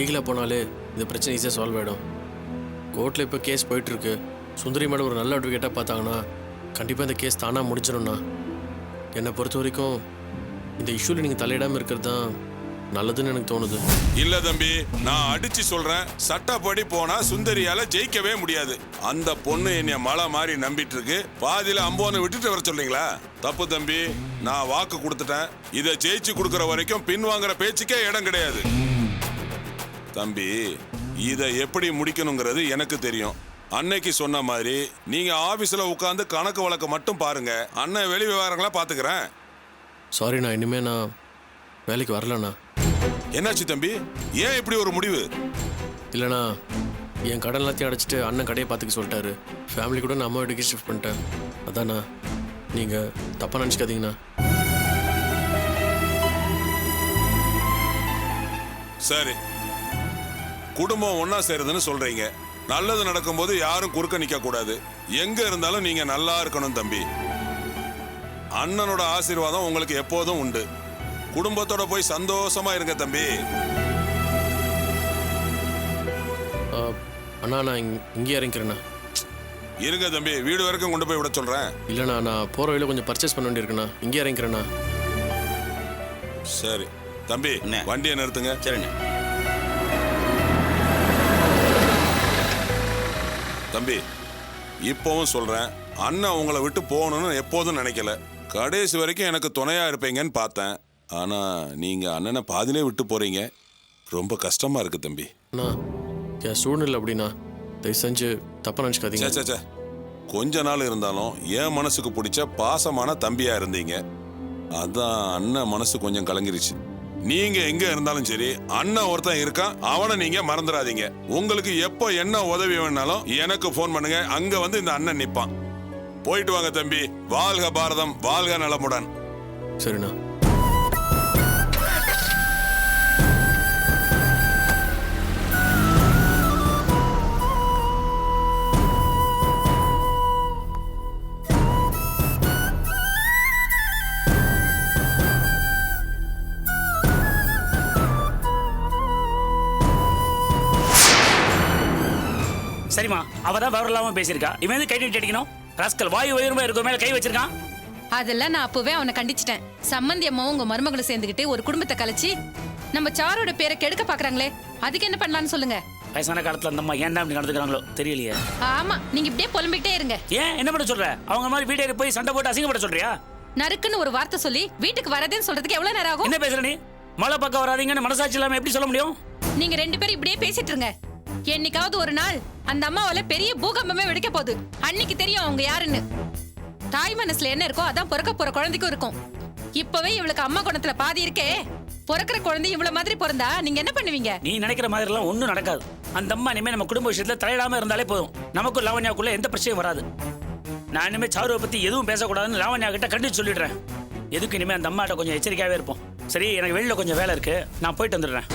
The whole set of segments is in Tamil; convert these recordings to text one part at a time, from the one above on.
லீகலாக போனாலே இந்த பிரச்சனை ஈஸியாக சால்வ் ஆகிடும். கோர்ட்டில் இப்போ கேஸ் போயிட்டுருக்கு. சுந்தரி மேடம் ஒரு நல்ல அட்வொகேட்டாக பார்த்தாங்கன்னா கண்டிப்பாக இந்த கேஸ் தானாக முடிச்சிடும்ண்ணா. என்னை பொறுத்த வரைக்கும் இந்த இஷ்யூவில் நீங்கள் தலையிடாமல் இருக்கிறது தான் நல்லதுன்னு எனக்கு தோணுது. இல்ல தம்பி, நான் அடிச்சு சொல்றேன், சட்டப்படி போனா சுந்தரியால ஜெயிக்கவே முடியாது. அந்த பொண்ணு என்னைய மலை மாதிரி நம்பிட்டு இருக்கு. பாதியில அம்போன்னு விட்டுட்டு வர சொல்றீங்களா? தப்பு தம்பி, நான் வாக்கு கொடுத்துட்டேன். இதை ஜெயிச்சு கொடுக்கற வரைக்கும் பின்வாங்குற பேச்சுக்கே இடம் கிடையாது. தம்பி, இதை எப்படி முடிக்கணுங்கிறது எனக்கு தெரியும். அன்னைக்கு சொன்ன மாதிரி நீங்க ஆபீஸ்ல உட்காந்து கணக்கு வழக்க மட்டும் பாருங்க. அண்ணன் வெளி விவகாரங்களா பாத்துக்கிறேன். சாரிண்ணா, இனிமே நான் வேலைக்கு வரலண்ணா. என்னாச்சு தம்பி, ஏன் இப்படி ஒரு முடிவு? இல்லைண்ணா, என் கடன் எல்லாத்தையும் அடைச்சிட்டு அண்ணன் கடையை பார்த்துக்க சொல்லிட்டாரு. ஃபேமிலி கூட நான் அம்மா வீட்டுக்கு ஷிஃப்ட் பண்ணிட்டேன். அதாண்ணா, நீங்கள் தப்பாக நினச்சிக்காதீங்கண்ணா. சரி, குடும்பம் ஒன்னா சேருதுன்னு சொல்றீங்க. நல்லது நடக்கும்போது யாரும் குறுக்க நிக்க கூடாது. எங்க இருந்தாலும் நீங்க நல்லா இருக்கணும் தம்பி. அண்ணனோட ஆசீர்வாதம் உங்களுக்கு எப்போதும் உண்டு. குடும்பத்தோட போய் சந்தோஷமா இருங்க தம்பி. அண்ணா, நான் இங்கே இறங்கிக்கிறேண்ணா. இருங்க தம்பி, வீடு வரைக்கும் கொண்டு போய் விட சொல்றேன். இல்லைண்ணா, நான் போகிற வழியில் கொஞ்சம் பர்ச்சேஸ் பண்ண வேண்டியிருக்குண்ணா. இங்கே இறங்கிக்கிறேண்ணா. சரி தம்பி, வண்டியை நிறுத்துங்க. சரிண்ணே. தம்பி, இப்பவும் சொல்றேன், அண்ணன் உங்களை விட்டு போகணும்னு எப்போதும் நினைக்கல. கடைசி வரைக்கும் எனக்கு துணையா இருப்பீங்கன்னு பார்த்தேன். ஆனா நீங்க அண்ணனை பாதிலே விட்டு போறீங்க. ரொம்ப கஷ்டமா இருக்கு தம்பி. அண்ணா, என் சூழ்நிலை அப்படின்னா தயவு செஞ்சு தப்பா நினச்சிக்காதீங்க. சே, கொஞ்ச நாள் இருந்தாலும் என் மனசுக்கு பிடிச்ச பாசமான தம்பியா இருந்தீங்க. அதான் அண்ணன் மனசு கொஞ்சம் கலங்கிருச்சு. நீங்க எங்க இருந்தாலும் சரி, அண்ணன் ஒருத்தன் இருக்கான், அவனை நீங்க மறந்துடாதீங்க. உங்களுக்கு எப்போ என்ன உதவி வேணாலும் எனக்கு போன் பண்ணுங்க. அங்க வந்து இந்த அண்ணன் நிப்பான். போயிட்டு வாங்க தம்பி. வாழ்க பாரதம், வாழ்க நலமுடன். சரிண்ணா. சரிம்மா, அவதான் விவரம் இல்லாம பேசியிருக்கா. இவன் வந்து கை நீட்டி அடிக்கணும். ராஸ்கல் வாயு உயர்மா இருக்கும் மேல கை வச்சிருக்கான். அதெல்லாம் நான் அப்பவே அவனை கண்டிச்சிட்டேன். சம்மந்தி அம்மாவும் உங்க மருமகளும் சேர்ந்துக்கிட்டு ஒரு குடும்பத்தை கலைச்சு நம்ம சாரோட பேரை கெடுக்க பாக்குறாங்களே, அதுக்கு என்ன பண்ணலாம்னு சொல்லுங்க. வயசான காலத்துல அந்த அம்மா ஏன் தான் இப்படி நடந்துக்கிறாங்களோ தெரியலையே. ஆமா, நீங்க இப்படியே புலம்பிக்கிட்டே இருங்க. ஏன் என்ன பண்ண சொல்ற? அவங்க மாதிரி வீட்டுக்கு போய் சண்டை போட்டு அசிங்கப்பட சொல்றியா? நறுக்குன்னு ஒரு வார்த்தை சொல்லி வீட்டுக்கு வரதேன்னு சொல்றதுக்கு எவ்வளவு நேரம் ஆகும்? என்ன பேசுற நீ? மழை பக்கம் வராதீங்கன்னு மனசாட்சி இல்லாம எப்படி சொல்ல முடியும்? நீங்க ரெண்டு பேரும் இப்படியே பேசிட்டு இருங்க. என்னைக்காவது ஒரு நாள் அந்த அம்மாவால பெரிய பூகம்பமே வெடிக்க போகுது. அன்னைக்கு தெரியும் அவங்க யாருன்னு. தாய் மனசுல என்ன இருக்கோ அதான் பிறக்க போற குழந்தைக்கும் இருக்கும். இப்பவே இவளுக்கு அம்மா குணத்துல பாதி இருக்கே. பிறக்கிற குழந்தை இவ்வளவு மாதிரி பிறந்தா நீங்க என்ன பண்ணுவீங்க? நீ நினைக்கிற மாதிரி எல்லாம் ஒண்ணும் நடக்காது. அந்த அம்மா இனிமே நம்ம குடும்ப விஷயத்துல தலையிடாம இருந்தாலே போதும். நமக்கும் லாவண்யாவுக்குள்ள எந்த பிரச்சனையும் வராது. நான் இனிமே சாருவை பத்தி எதுவும் பேசக்கூடாதுன்னு லாவண்யா கிட்ட கண்டிச்சு சொல்லிடுறேன். எதுக்கு இனிமே அந்த அம்மாட்ட கொஞ்சம் எச்சரிக்கையாவே இருப்போம். சரி, எனக்கு வெளியில கொஞ்சம் வேலை இருக்கு, நான் போயிட்டு வந்துடுறேன்.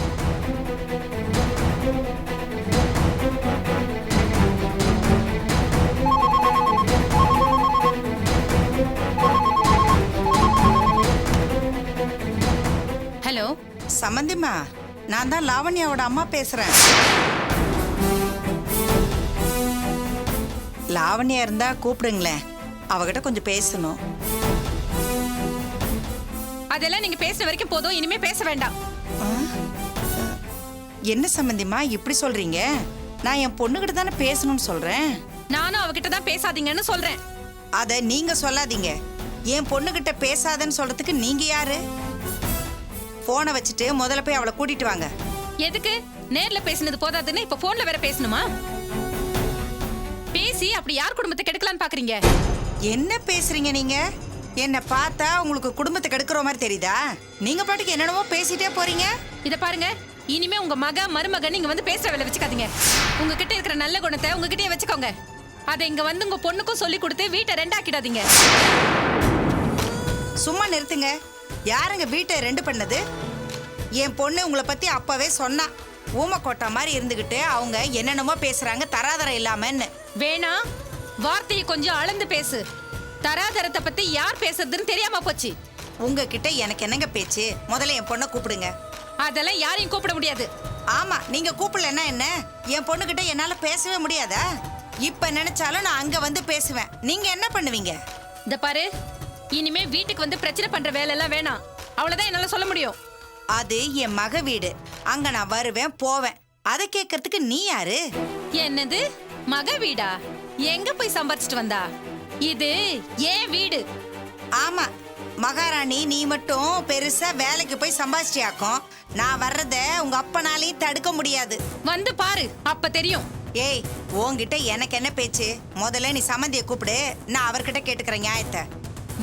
ஹலோ சம்பந்திமா, நான் தான் லாவண்யாவோட அம்மா பேசுறேன். லாவண்யா இருந்தா கூப்பிடுங்களேன், அவகிட்ட கொஞ்சம் பேசணும். அதெல்லாம் நீங்க பேசுற வரைக்கும் போதும், இனிமே பேச வேண்டாம். என்ன சம்பந்திமா இப்படி சொல்றீங்க? நான் என் பொண்ணுகிட்ட தானே பேசணும்னு சொல்றேன். நானும் அவகிட்ட தான் பேசாதீங்கன்னு சொல்றேன். அத நீங்க சொல்லாதீங்க. என் பொண்ணுகிட்ட பேசாதன்னு சொல்றதுக்கு நீங்க யாரு? போனை வச்சுட்டு முதல்ல போய் அவளை கூட்டிட்டு வாங்க. எதுக்கு? நேர்ல பேசினது போதாதுன்னு இப்ப போன்ல வேற பேசணுமா? பேசி அப்படி யார் குடும்பத்தை கெடுக்கலான்னு பாக்குறீங்க? என்ன பேசுறீங்க நீங்க? என்ன பார்த்தா உங்களுக்கு குடும்பத்தை கெடுக்கிற மாதிரி தெரியுதா? நீங்க பாட்டுக்கு என்னென்னமோ பேசிட்டே போறீங்க. இத பாருங்க, இனிமே உங்க மருமகன் நீங்க வந்து பேசுற வேலை வச்சுக்காதீங்க. உங்ககிட்ட இருக்கிற நல்ல குணத்தை உங்ககிட்டயே வச்சுக்கோங்க. அதை இங்க வந்து உங்க பொண்ணுக்கும் சொல்லி கொடுத்து வீட்டை ரெண்டாக்கிடாதீங்க. சும்மா நிறுத்துங்க. யாருங்க வீட்டை ரெண்டு பண்ணது? என் பொண்ணு உங்களை பத்தி அப்பவே சொன்னா. ஊமக்கோட்டை மாதிரி இருந்துகிட்டு அவங்க என்னென்னமோ பேசுறாங்க தராதரம் இல்லாமன்னு. வேணா வார்த்தையை கொஞ்சம் அளந்து பேசு. தராதரத்தை பத்தி யார் பேசுறதுன்னு தெரியாம போச்சு. உங்ககிட்ட எனக்கு என்னங்க பேச்சு? முதல்ல என் பொண்ணை கூப்பிடுங்க. அதெல்லாம் யாரையும் கூப்பிட முடியாது. ஆமா, நீங்க கூப்பிடலன்னா என்ன? என் பொண்ணுகிட்ட என்னால பேசவே முடியாதா? இப்ப நினைச்சாலும் நான் அங்க வந்து பேசுவேன். நீங்க என்ன பண்ணுவீங்க? இந்த பாரு, இனிமே வீட்டுக்கு வந்து பிரச்சனை பண்ற வேலை எல்லாம் வேணாம். அவ்வளவுதான் என்னால சொல்ல முடியும். அது என் மக வீடு. அங்க நான் வருவேன் போவேன். அதை கேட்கறதுக்கு நீ யாரு? என்னது மக வீடா? எங்க போய் சம்பாரிச்சிட்டு வந்தா? இது ஏன் வீடு. ஆமா, மகாராணி நீ மட்டும் பெருசா வேலைக்கு போய் சம்பாதிச்சியாக்கும். நான் வர்றத உங்க அப்பனாலையும் தடுக்க முடியாது. வந்து பாரு, அப்ப தெரியும். ஏய், உன்கிட்ட எனக்கு என்ன பேச்சு? முதல்ல நீ சம்மந்திய கூப்பிடு, நான் அவர்கிட்ட கேட்டுக்கிறேன் நியாயத்தை.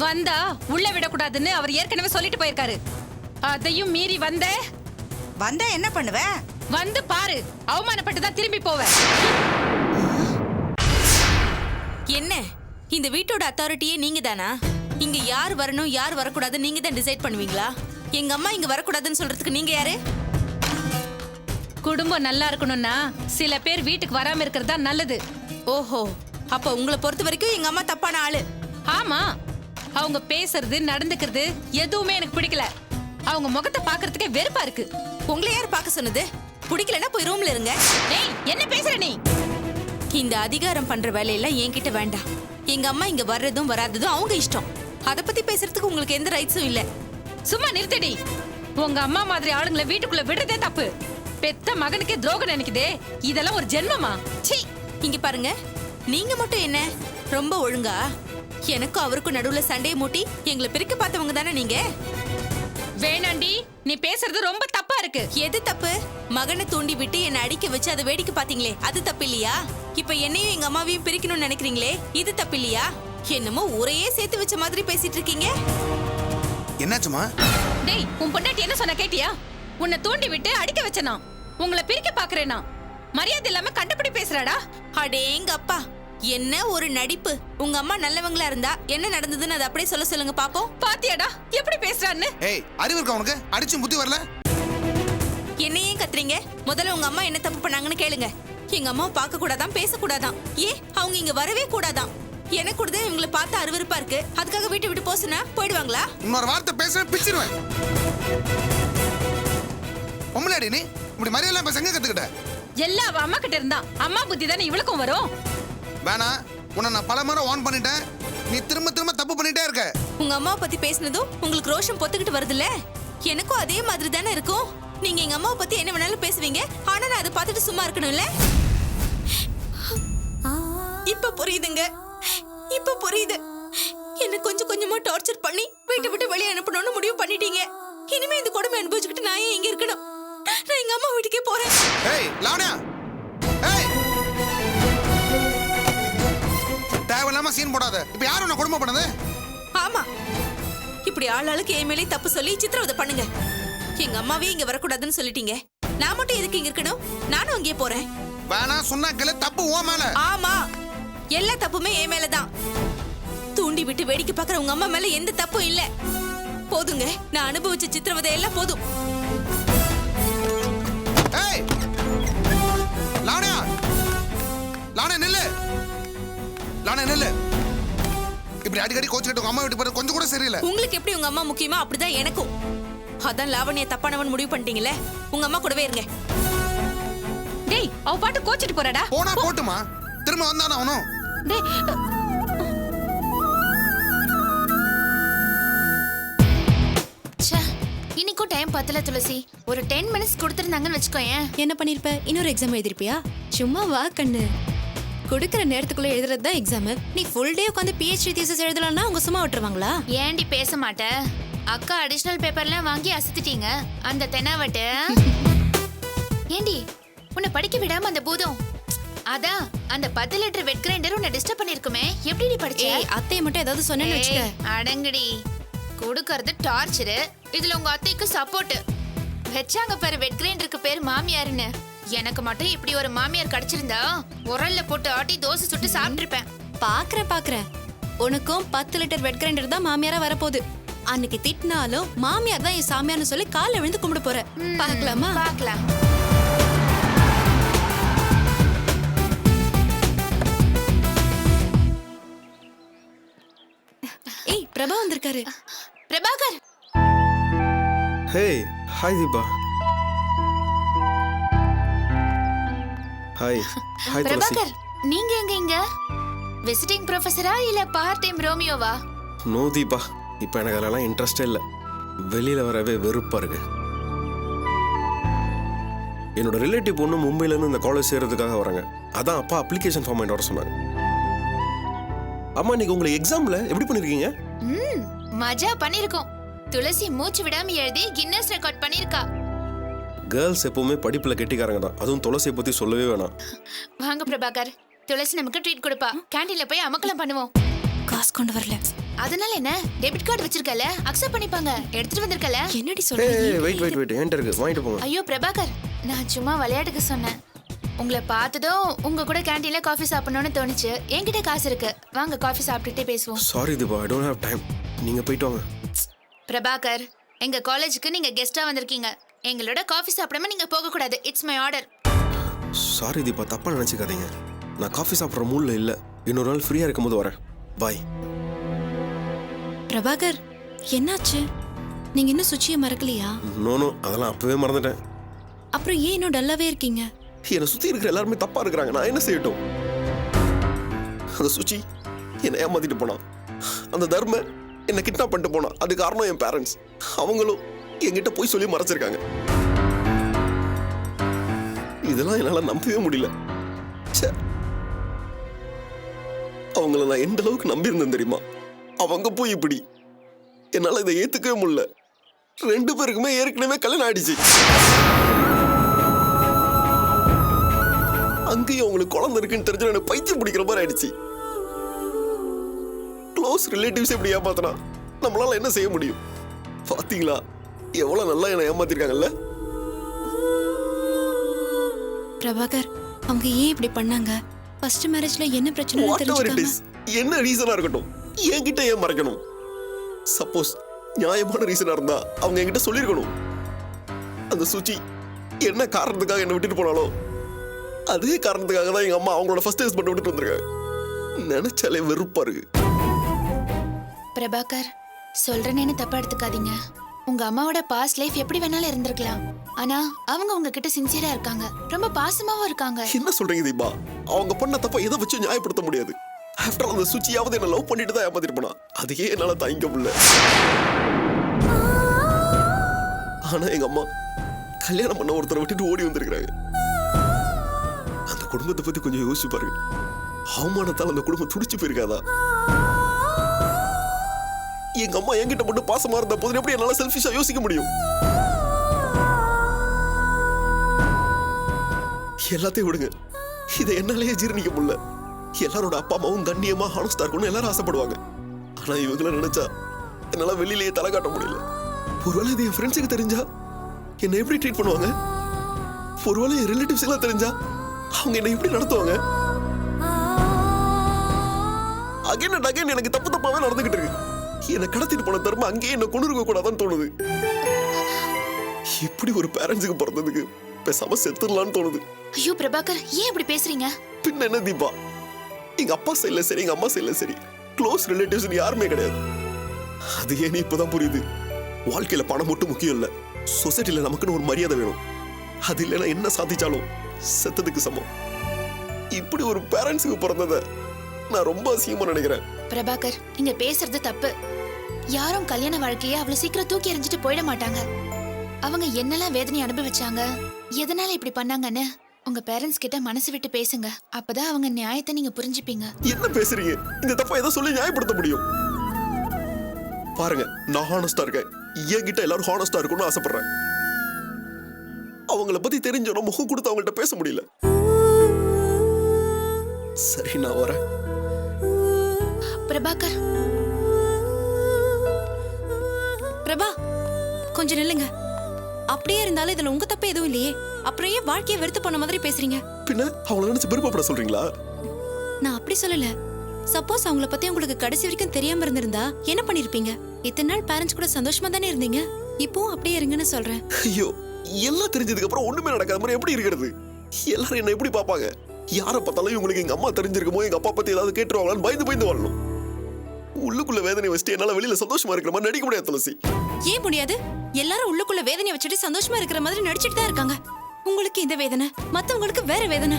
வந்தா உள்ள விடக்கூடாதுன்னு அவர் ஏற்கனவே சொல்லிட்டு போயிருக்காரு. அதையும் மீறி வந்தா என்ன பண்ணுவ? வந்து பாரு, அவமானப்பட்டு தான் திரும்பி போவேன். என்ன இந்த வீட்டோட அத்தாரிட்டியே நீங்க தானா? இங்க யார் வரணும் யார் வரக்கூடாது நீங்க தான் டிசைட் பண்ணுவீங்களா? எங்க அம்மா இங்க வரக்கூடாதுன்னு சொல்றதுக்கு நீங்க யாரு? குடும்பம் நல்லா இருக்கணும்னா சில பேர் வீட்டுக்கு வராம இருக்கிறது தான் நல்லது. ஓஹோ, அப்ப உங்களை பொறுத்த வரைக்கும் எங்க அம்மா தப்பான ஆளு. ஆமா, அவங்க பேசுறது நடந்துக்கிறது எதுவுமே எனக்கு பிடிக்கல. அவங்க முகத்தை பாக்குறதுக்கே வெறுப்பா இருக்கு. உங்களை யார் பார்க்க சொன்னது? பிடிக்கலன்னா போய் ரூம்ல இருங்க. டேய், என்ன பேசுற நீ? இந்த அதிகாரம் பண்ற வேலையெல்லாம் என்கிட்ட வேண்டாம். எங்க அம்மா இங்க வர்றதும் வராததும் அவங்க இஷ்டம். அத பத்தி பேசுறதுக்கு உங்களுக்கு எந்த ரைட்ஸும் இல்ல. சும்மா நிறுத்தடி. உங்க அம்மா மாதிரி ஆளுங்களை வீட்டுக்குள்ள விடுறதே தப்பு. பெத்த மகனுக்கே துரோகம் நினைக்குதே, இதெல்லாம் ஒரு ஜென்மமா? சீ, இங்க பாருங்க, நீங்க மட்டும் என்ன ரொம்ப ஒழுங்கா? எனக்கும் அவருக்கும் நடுவுல சண்டையை மூட்டி எங்களை பிரிக்க பார்த்தவங்க தானே நீங்க. வேணாண்டி, நீ பேசுறது ரொம்ப தப்பா இருக்கு. எது தப்பு? மகனை தூண்டி விட்டு என்னை அடிக்க வச்சு அதை வேடிக்கை பாத்தீங்களே, அது தப்பு இல்லையா? இப்ப என்னையும் எங்க அம்மாவையும் பிரிக்கணும்னு நினைக்கிறீங்களே, இது தப்பு இல்லையா? என்னமோ ஊரையே சேர்த்து வச்ச மாதிரி பேசிட்டு இருக்கீங்க. என்னாச்சுமா? டேய், உன் பொண்டாட்டி என்ன சொன்ன கேட்டியா? உன்னை தூண்டி விட்டு அடிக்க வச்சனா? உங்களை பிரிக்க பாக்குறேனா? மரியாதை இல்லாம கண்டுபிடி பேசுறாடா. அடேங்க அப்பா, என்ன ஒரு நடிப்பு! உங்க அம்மா நல்லவங்களா இருந்தா என்ன நடந்ததுன்னு அதை அப்படியே சொல்லுங்க பாப்போம். பாத்தியாடா எப்படி பேசுறான்னு? ஏய், அறிவு இருக்கா உனக்கு? அடிச்சும் புத்தி வரல? என்னையே கத்துறீங்க? முதல்ல உங்க அம்மா என்ன தப்பு பண்ணாங்கன்னு கேளுங்க. எங்க அம்மாவை பார்க்க கூடாதான், பேசக்கூடாதான். ஏன் அவங்க இங்க வரவே கூடாதான். எனக்கு கூட தான் இவங்களை பார்த்து அருவருப்பா இருக்கு. அதுக்காக வீட்டை விட்டு போசுனா போயிடுவாங்களா? இன்னொரு வார்த்தை பேச பிச்சிருவேன். உம்மளாடி நீ இப்படி மரியாதை பேச எங்க கத்துக்கிட்ட? எல்லா அவ அம்மா கிட்ட இருந்தா. அம்மா புத்தி தானே இவளுக்கும் வரும். வேணா, உன்னை நான் பல முறை வார்ன் பண்ணிட்டேன். நீ திரும்ப திரும்ப தப்பு பண்ணிட்டே இருக்க. உங்க அம்மாவை பத்தி பேசினதும் உங்களுக்கு ரோஷம் பொத்துக்கிட்டு வருதுல்ல? எனக்கும் அதே மாதிரி தானே இருக்கும். நீங்க எங்க அம்மாவை பத்தி என்ன வேணாலும் பேசுவீங்க, ஆனா நான் அதை பார்த்துட்டு சும்மா இருக்கணும்ல? இப்ப புரியுதுங்க, இப்ப புரியுது. என்ன கொஞ்சம் கொஞ்சமா டார்ச்சர் பண்ணி வீட்டை விட்டு வெளியே அனுப்பணும்னு முடிவு பண்ணிட்டீங்க. இனிமே இந்த கொடுமை அனுபவிச்சுக்கிட்டு நான் ஏன் இங்க இருக்கணும்? நான் எங்க அம்மா வீட்டுக்கே போறேன். ஏய் லாவண்யா, ஏய், தேவையில்லாம சீன் போடாத. இப்ப யாரும் உன்னை கொடுமை பண்ணது? ஆமா, இப்படி ஆளாளுக்கு என் மேலே தப்பு சொல்லி சித்திரவதை பண்ணுங்க. எங்க அம்மாவே இங்க வரக்கூடாதுன்னு சொல்லிட்டீங்க. நான் மட்டும் எதுக்கு இங்க இருக்கணும்? நானும் அங்கேயே போறேன். வேணா சொன்னா கேளு, தப்பு உன் மேல. ஆமா, எல்லா தப்புமே என் மேலதான். தூண்டி விட்டு வேடிக்கை பார்க்கற உங்க அம்மா மேல எந்த தப்பும் இல்ல. போதுங்க, நான் அனுபவிச்ச சித்திரவதை எல்லாம் போதும். ஏய் லாவண்யா, லாவண்யா நில்லு, லாவண்யா நில்லு. இப்படி அடிக்கடி கோச்சுக்கிட்டு உங்க அம்மா வீட்டு போறது கொஞ்சம் கூட சரியில்லை. உங்களுக்கு எப்படி உங்க அம்மா முக்கியமா அப்படிதான் எனக்கும். அதான் லாவண்யா தப்பானவன் முடிவு பண்ணிட்டீங்களே. உங்க அம்மா கூடவே இருங்க. டேய், அவ பாட்டு கோச்சிட்டு போறாடா. போனா போட்டுமா, திரும்ப வந்தானே அவனும். டேய், இன்னைக்கும் டைம் பத்தல துளசி. ஒரு 10 மினிட்ஸ் கொடுத்துருந்தாங்கன்னு வச்சுக்கோயேன். என்ன பண்ணிருப்ப? இன்னொரு எக்ஸாம் எழுதிருப்பியா? சும்மா வா கண்ணு. கொடுக்குற நேரத்துக்குள்ள எழுதுறது தான் எக்ஸாம். நீ ஃபுல் டே உட்காந்து PhD தீசிஸ் எழுதலாம்னா அவங்க சும்மா விட்டுருவாங்களா? ஏன்டி பேச மாட்ட? அக்கா அடிஷனல் பேப்பர்லாம் வாங்கி அசத்திட்டீங்க. அந்த தெனாவட்டு ஏண்டி உன்னை படிக்க விடாம அந்த பூதம் அதான் அந்த 10 லிட்டர் வெட் கிரைண்டர் உன்னை டிஸ்டர்ப் பண்ணிருக்குமே. எப்படி படிச்ச? ஏய், அத்தையை மட்டும் ஏதாவது சொன்னேன்னு வச்சுக்க. அடங்கடி, கொடுக்கறது டார்ச்சரு. இதுல உங்க அத்தைக்கு சப்போர்ட் வச்சாங்க பாரு. வெட் கிரைண்டருக்கு பேர் மாமியாருன்னு. எனக்கு மட்டும் இப்படி ஒரு மாமியார் கிடைச்சிருந்தா உரல்ல போட்டு ஆட்டி தோசை சுட்டு சாப்பிட்டுருப்பேன். பாக்குறேன். உனக்கும் 10 லிட்டர் வெட் கிரைண்டர் தான் மாமியாரா வரப்போகுது. அன்னைக்கு திட்டினாலும் மாமியார் தான் என் சாமியார்னு சொல்லி காலைல விழுந்து கும்பிட போற. பாக்கலாமா? பார்க்கலாம். ஏய், பிரபா வந்திருக்காரு. Prabhakar, Hey, hi Deepa. Hi hi Tulsi. Prabhakar நீங்க எங்க இங்க விசிட்டிங் ப்ரொஃபஸரா இல்ல பார்ட் டைம் ரோமியோவா? நோ தீபா, இப்போ எனக்கு அதெல்லாம் இன்ட்ரெஸ்டே இல்லை. வெளியில் வரவே வெறுப்பாக இருக்கு. என்னோட ரிலேட்டிவ் பொண்ணு மும்பையிலேருந்து இந்த காலேஜ் சேர்றதுக்காக வராங்க. அதான் அப்பா அப்ளிகேஷன் ஃபார்ம் வாங்கிட்டு வர சொன்னாங்க. அம்மா இன்னைக்கு உங்களுக்கு எக்ஸாமில் எப்படி பண்ணியிருக்கீங்க? மஜா பண்ணிருக்கோம். துளசி மூச்சு விடாம எழுதி கின்னஸ் ரெக்கார்ட் பண்ணிருக்கா. கேர்ள்ஸ் எப்பவுமே படிப்பில் கெட்டிக்காரங்க தான். அதுவும் துளசியை பற்றி சொல்லவே வேணாம். வாங்க பிரபாகர், துளசி நமக்கு ட்ரீட் கொடுப்பா. கேண்டீன்ல போய் அமக்கலம் பண்ணுவோம். காசு கொண்டு வரல. அதனால என்ன, டெபிட் கார்டு வச்சிருக்கல, அக்செப்ட் பண்ணிப்பாங்க. எடுத்துட்டு வந்திருக்கல. என்னடி சொல்றீங்க? வெயிட் என்கிட்ட இருக்கு, வாங்கிட்டு போங்க. ஐயோ பிரபாகர், நான் சும்மா விளையாட்டுக்கு சொன்னேன். உங்களை பார்த்ததும் உங்க கூட கேண்டீன்ல காஃபி சாப்பிடணும்னு தோணுச்சு. என்கிட்ட காசு இருக்கு, வாங்க காஃபி சாப்பிட்டுட்டே பேசுவோம். Sorry Deepa, I don't have time. நீங்கள் போயிட்டு வாங்க. பிரபாகர், எங்க காலேஜுக்கு நீங்க கெஸ்டா வந்திருக்கீங்க. எங்களோட காஃபி சாப்பிடாம நீங்க போக கூடாது. It's my order. Sorry Deepa, தப்பாக நினச்சிக்காதீங்க. நான் காஃபி சாப்பிட்ற மூடில் இல்லை. இன்னொரு நாள் ஃப்ரீயாக இருக்கும்போது வரேன். பாய். பிரபாகர், என்னாச்சு? நீங்க இன்னும் சுச்சியை மறக்கலையா? நோ அதெல்லாம் அப்பவே மறந்துட்டேன். அப்புறம் ஏன் இன்னும் டல்லாவே இருக்கீங்க? என்னை சுற்றி இருக்கிற எல்லாருமே தப்பாக இருக்கிறாங்க. நான் என்ன செய்யட்டும்? அந்த சுச்சி என்னை ஏமாத்திட்டு போனான். அந்த தர்ம என்னை கிட்னாப் பண்ணிட்டு போனான். அது காரணம் என் பேரண்ட்ஸ். அவங்களும் என்கிட்ட போய் சொல்லி மறைச்சிருக்காங்க. இதெல்லாம் என்னால் நம்பவே முடியல. அவங்கள நான் எந்த அளவுக்கு நம்பியிருந்தேன் தெரியுமா? அவங்க போய் இப்படி. என்னால் இதை ஏற்றுக்கவே முடியல. 2 பேருக்குமே ஏற்கனவே கல்யாணம் ஆயிடுச்சு. அங்கேயும் அவங்களுக்கு குழந்தை இருக்குன்னு தெரிஞ்சு எனக்கு பைத்தியம் பிடிக்கிற மாதிரி ஆயிடுச்சு. க்ளோஸ் ரிலேட்டிவ்ஸ் எப்படி ஏமாத்தினா நம்மளால என்ன செய்ய முடியும்? பாத்தீங்களா எவ்வளவு நல்லா என்ன ஏமாத்திருக்காங்கல்ல? பிரபாகர், அவங்க ஏன் இப்படி பண்ணாங்க? ஃபர்ஸ்ட் மேரேஜ்ல என்ன பிரச்சனை தெரிஞ்சுக்காம என்ன ரீசனா இருக்கட்டும், என்கிட்ட ஏன் மறைக்கணும்? சப்போஸ் நியாயமான ரீசனா இருந்தா அவங்க என்கிட்ட சொல்லிருக்கணும். அந்த சுச்சி என்ன காரணத்துக்காக என்ன விட்டுட்டு போனாலோ அதே காரணத்துக்காக தான் எங்க அம்மா அவங்களோட ஃபர்ஸ்ட் ஹஸ்பண்ட் விட்டுட்டு வந்திருக்காங்க. நினைச்சாலே வெறுப்பா இருக்கு. பிரபாகர், சொல்றேன்னு தப்பா எடுத்துக்காதீங்க. உங்க அம்மாவோட பாஸ்ட் லைஃப் எப்படி வேணாலும் இருந்திருக்கலாம். ஆனா அவங்க உங்ககிட்ட சின்சியரா இருக்காங்க, ரொம்ப பாசமாவும் இருக்காங்க. என்ன சொல்றீங்க தீபா? அவங்க பண்ண தப்ப எதை வச்சு நியாயப்படுத்த முடியாது. ஆஃப்டர் அந்த சுச்சியாவது என்ன லவ் பண்ணிட்டு தான் ஏமாத்திட்டு போனா. அதையே என்னால தாங்கிக்க முடியல. ஆனா எங்க அம்மா கல்யாணம் பண்ண ஒருத்தரை விட்டுட்டு ஓடி வந்திருக்காங்க. அந்த குடும்பத்தை பத்தி கொஞ்சம் யோசிச்சு பாருங்க. அவமானத்தால் அந்த குடும்பம் துடிச்சு போயிருக்காதா? எங்க அம்மா என்கிட்ட மட்டும் பாசமா இருந்த போது எப்படி என்னால செல்ஃபிஷா யோசிக்க முடியும்? எல்லாத்தையும் விடுங்க, இதை என்னாலேயே ஜீரணிக்க முடியல. எல்லாரோட அப்பா அம்மாவும் கண்ணியமா ஹானஸ்டா இருக்கணும்னு எல்லாரும் ஆசைப்படுவாங்க. ஆனா இவங்கள நினைச்சா என்னால வெளியிலேயே தலை காட்ட முடியல. ஒருவேளை இது என் ஃப்ரெண்ட்ஸுக்கு தெரிஞ்சா என்ன எப்படி ட்ரீட் பண்ணுவாங்க? ஒருவேளை என் ரிலேட்டிவ்ஸ் எல்லாம் தெரிஞ்சா அவங்க என்ன எப்படி நடத்துவாங்க? அகைன் அண்ட் அகைன் எனக்கு தப்பு தப்பாவே நடந்துகிட்டு இருக்கு. என்னை கடத்திட்டு போன தர்மம் அங்கேயே என்ன கொண்டு இருக்க கூடாதான்னு தோணுது. இப்படி ஒரு பேரண்ட்ஸுக்கு பிறந்ததுக்கு பேசாம செத்துடலான்னு தோணுது. ஐயோ பிரபாகர், ஏன் இப்படி பேசுறீங்க? பின்ன என்ன தீபா, எங்க அப்பா சைடுல சரி எங்க அம்மா சைடுல சரி க்ளோஸ் ரிலேட்டிவ்ஸ் யாருமே கிடையாது. அது ஏன் இப்பதான் புரியுது. வாழ்க்கையில பணம் மட்டும் முக்கியம் இல்ல, சொசைட்டில நமக்குன்னு ஒரு மரியாதை வேணும். அது இல்லைன்னா என்ன சாதிச்சாலும் செத்ததுக்கு சமம். இப்படி ஒரு பேரண்ட்ஸுக்கு பிறந்தத நான் ரொம்ப அசிங்கமா நினைக்கிறேன். பிரபாகர், நீங்க பேசுறது தப்பு. யாரும் கல்யாண வாழ்க்கையை அவ்வளவு சீக்கிரம் தூக்கி எறிஞ்சிட்டு போயிட மாட்டாங்க. அவங்க என்னெல்லாம் வேதனை அனுபவிச்சாங்க, எதனால இப்படி பண்ணாங்கன்னு உங்க பேரண்ட்ஸ் கிட்ட மனசு விட்டு பேசுங்க. அப்பதான் அவங்க நியாயத்தை நீங்க புரிஞ்சுப்பீங்க. என்ன பேசுறீங்க? இந்த தப்பா ஏதோ சொல்லி நியாயப்படுத்த முடியும்? பாருங்க, நான் ஹானஸ்டா இருக்கேன். என்கிட்ட எல்லாரும் ஹானஸ்டா இருக்கணும்னு ஆசைப்படுறேன். அவங்கள பத்தி தெரிஞ்சோம், முகம் கொடுத்து அவங்கள்ட்ட பேச முடியல. சரி, நான் வரேன். பிரபாகர். பிரபா, கொஞ்சம் நில்லுங்க. அப்படியே இருந்தாலும் இதுல உங்க தப்பு எதுவும் இல்லையே. அப்புறம் ஏன் வாழ்க்கையை வெறுத்து போன மாதிரி பேசுறீங்க? பின்ன அவங்கள நினைச்சு விருப்பப்பட சொல்றீங்களா? நான் அப்படி சொல்லல. சப்போஸ் அவங்கள பத்தி உங்களுக்கு கடைசி வரைக்கும் தெரியாம இருந்திருந்தா என்ன பண்ணிருப்பீங்க? இத்தனை நாள் பேரண்ட்ஸ் கூட சந்தோஷமா தானே இருந்தீங்க. இப்போ அப்படியே இருங்கன்னு சொல்றேன். ஐயோ, எல்லாம் தெரிஞ்சதுக்கு அப்புறம் ஒண்ணுமே நடக்காத மாதிரி எப்படி இருக்கிறது? எல்லாரும் என்ன எப்படி பாப்பாங்க? யாரை பார்த்தாலும் இவங்களுக்கு எங்க அம்மா தெரிஞ்சிருக்குமோ, எங்க அப்பா பத்தி ஏதாவது கேட்டுருவாங்களான்னு பயந்து வாழணும். உள்ளுக்குள்ள வேதனை வச்சுட்டு என்னால வெளியில சந்தோஷமா இருக்கிற மாதிரி நடிக்க முடியாது துளசி. ஏன் முடியாது? எல்லாரும் உள்ளுக்குள்ள வேதனை வச்சுட்டு சந்தோஷமா இருக்கிற மாதிரி நடிச்சிட்டு தான் இருக்காங்க. உங்களுக்கு இந்த வேதனை, மத்தவங்களுக்கு வேற வேதனை.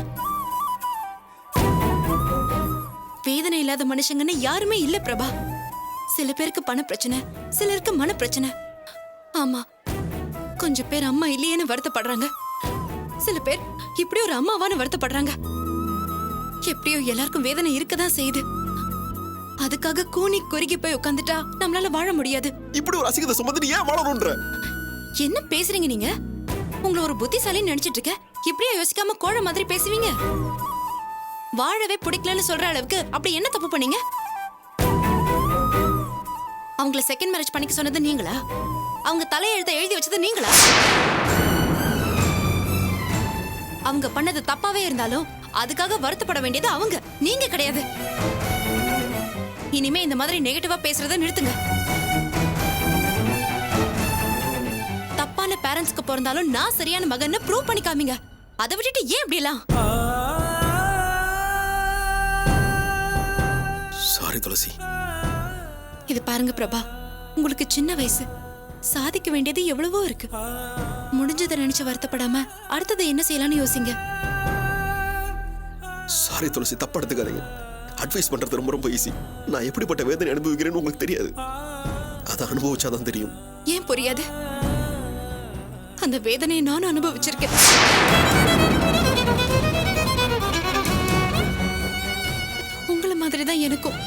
வேதனை இல்லாத மனுஷங்கன்னு யாருமே இல்ல பிரபா. சில பேருக்கு பண பிரச்சனை, சிலருக்கு மன பிரச்சனை. ஆமா, கொஞ்சம் பேர் அம்மா இல்லையேன்னு வருத்தப்படுறாங்க. சில பேர் இப்படி ஒரு அம்மாவான்னு வருத்தப்படுறாங்க. எப்படியோ எல்லாருக்கும் வேதனை இருக்கதான் செய்யுது. அதுக்காக கூனி குறுகி போய் உட்காந்துட்டா நம்மளால வாழ முடியாது. இப்படி ஒரு அசிங்கத்தை சுமந்து நீ ஏன் வாழணும்ன்ற? என்ன பேசுறீங்க நீங்க? உங்களை ஒரு புத்திசாலின்னு நினைச்சிட்டு இருக்க. இப்படியே யோசிக்காம கோழ மாதிரி பேசுவீங்க? வாழவே பிடிக்கலன்னு சொல்ற அளவுக்கு அப்படி என்ன தப்பு பண்ணீங்க? அவங்கள செகண்ட் மேரேஜ் பண்ணிக்க சொன்னது நீங்களா? அவங்க தலையெழுத்த எழுதி வச்சது நீங்களா? அவங்க பண்ணது தப்பாவே இருந்தாலும் அதுக்காக வருத்தப்பட வேண்டியது அவங்க, நீங்க கிடையாது. இனிமே இந்த மாதிரி நெகட்டிவா பேசுறத நிறுத்துங்க. தப்பான பேரண்ட்ஸ்க்கு பிறந்தாலும் நான் சரியான மகன்னு ப்ரூவ் பண்ணி காமிங்க. அதை விட்டுட்டு ஏன் இப்படி எல்லாம்? சாரி துளசி. இது பாருங்க பிரபா, உங்களுக்கு சின்ன வயசு, சாதிக்க வேண்டியது எவ்வளவோ இருக்கு. முடிஞ்சதை நினைச்சு வருத்தப்படாம அடுத்தது என்ன செய்யலாம்னு யோசிங்க. சாரி துளசி, தப்பா எடுத்துக்காதீங்க. அட்வைஸ் பண்றது ரொம்ப ரொம்ப ஈஸி. நான் எப்படிப்பட்ட வேதனை அனுபவிக்கிறேன்னு உங்களுக்கு தெரியாது. அதை அனுபவிச்சாதான் தெரியும். ஏன் புரியாது? அந்த வேதனையை நானும் அனுபவிச்சிருக்கேன். உங்களை மாதிரிதான் எனக்கும்.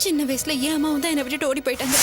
சின்ன வயசுல என் அம்மாவும் தான் என்னை விட்டுட்டு ஓடி போயிட்டாங்க.